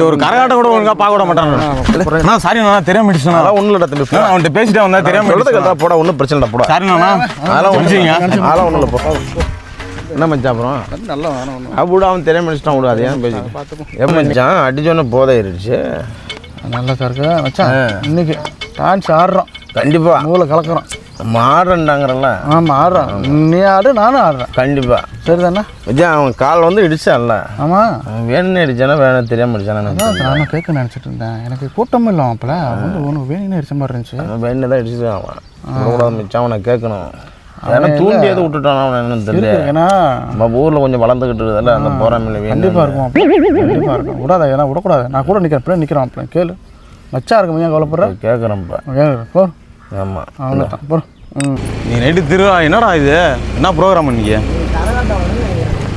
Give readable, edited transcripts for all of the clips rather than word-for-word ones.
ஒரு கரகாட்டம் கூட ஒழுங்கா பார்க்க விட மாட்டாங்க. சாரி தெரியாம ஒன்றும் இல்லை தம்பி, அவன்கிட்ட பேசிட்டே வந்தா தெரியாம போட ஒன்றும் பிரச்சனை இல்லை போட. சாரி அதெல்லாம் ஒன்றும் இல்லை போ. என்ன மச்சான் அப்புறம் நல்லா அப்படி அவன் தெரியாம அடிச்சிட்டான் விடு. அது ஏன் பேசி எப்போ மச்சான் அடிச்சோன்னு போதை ஏறிடுச்சு. நல்லா சார் இருக்கு மச்சான். இன்னைக்கு டான்ஸ் ஆடுறோம் கண்டிப்பா. மூளை கலக்குறோம். ஆடுறேன்டாங்கிறல்ல. ஆமாம் ஆடுறோம். நீ ஆடு நானும் ஆடுறேன். கண்டிப்பா சரி தானே மச்சான். அவன் கால் வந்து இடிச்சான்ல. ஆமாம் வேணும்னு அடிச்சானா வேணும் தெரியாம அடிச்சானா? நான் கேட்க நினச்சிட்டு இருந்தேன். எனக்கு கூட்டமும் இல்லை அப்பல வந்து ஒன்று வேணும்னு அடிச்ச மாதிரி இருந்துச்சு. வேணுன்னு தான் அடிச்சுதான் அவன் மிச்சான். அவனை கேட்கணும். ஏன்னா தூண்டி எது விட்டுட்டானா அவன் என்னன்னு தெரியல. ஏன்னா நம்ம ஊரில் கொஞ்சம் வளர்ந்துக்கிட்டு இருக்குதுல்ல அந்த போறாமல். கண்டிப்பாக இருக்கும். கண்டிப்பாக இருக்கும். விடாத ஏன்னா விடக்கூடாது. நான் கூட நிற்கிறேன். அப்படியே நிற்கிறான். அப்படியே கேளு மச்சா இருக்கும். ஏன் கவலைப்படுறேன்? கேட்குறேன்ப்பா. போ. ஆமாம் அவ்வளோதான் போ. நீ நைட்டு திருவா என்னடா இது? என்ன ப்ரோக்ராம் இன்னைக்கு?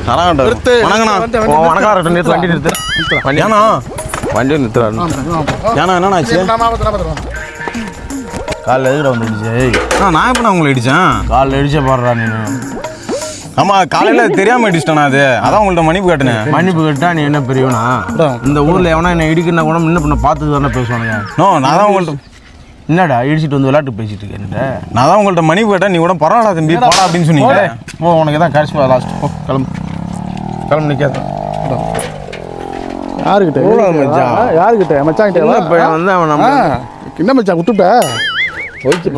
கரகாட்டம். வணக்கம். நிறுத்து வண்டி நிறுத்து. ஏன்னா வண்டி நிறுத்துறாரு. ஏன்னா என்னண்ணா ஆச்சு? காலில் எதுக்கிட்ட வந்துடுச்சு? நான் எப்போ உங்களை அடித்தேன்? காலில் அடிச்சே பாடுறா நீ. ஆமாம் காலையில் தெரியாமல் அடிச்சிட்டேனா? அதான் உங்கள்கிட்ட மன்னிப்பு கேட்டேன். மன்னிப்பு கேட்டா நீ என்ன பெரியவனா? இந்த ஊரில் எவனா என்ன இடிக்கிறனா கூட முன்ன பண்ண பார்த்து தானே பேசுவானுங்க. நான் தான் உங்கள்கிட்ட என்னடா இடிச்சிட்டு வந்து விளையாட்டு பேசிட்டு இருக்கேன். நான் தான் உங்கள்கிட்ட மன்னிப்பு கேட்டேன். நீ கூட பரவாயில்ல தம்பி போடா அப்படின்னு சொன்னீங்க. போ உனக்கு தான் கடைசி லாஸ்ட். போ கிளம்பு நிற்காத. யாருக்கிட்ட யாருக்கிட்ட மச்சான் வந்து அவன் என்ன மச்சான் விட்டுட்ட?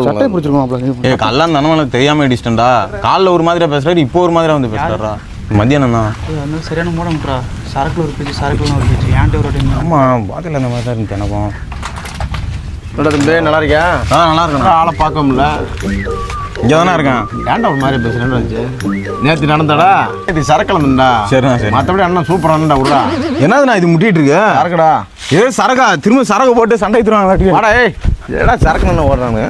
சட்டை பிடிச்சிருக்கோம். கல்லாம் தானே தெரியாமல் அடிச்சிட்டேன்டா. காலைல ஒரு மாதிரியா பேசுறாரு, இப்போ ஒரு மாதிரியா வந்து பேசுறாரா? மத்தியானம் தான் அது சரியான மூடம்ன்றா. சரக்குல ஒரு பேச்சு சரக்குல ஒரு பேச்சு ஏன்ட்டு ஒரு டைம். ஆமாம் பாட்டில் அந்த மாதிரி தான் இருந்துச்சு எனக்கும். தம்பி நல்லா இருக்கியா? நல்லா இருக்கேன். ஆளை பார்க்க முடியல. இங்கே தானே இருக்கேன். ஏன்டா ஒரு மாதிரி பேசுறேன்னு நேற்று நடந்தாடா. நேற்று சரக்கில் இருந்தா. சரிண்ணா சரி. மற்றபடி அண்ணன் சூப்பராக இருந்தா விட்றா. என்னதுண்ணா இது முட்டிட்டு இருக்கு? சரக்குடா. ஏ சரகா திரும்ப சரகை போட்டு சண்டை தருவாங்க. வாடா ஏய் ஏடா சரக்கு ஓடுறானு.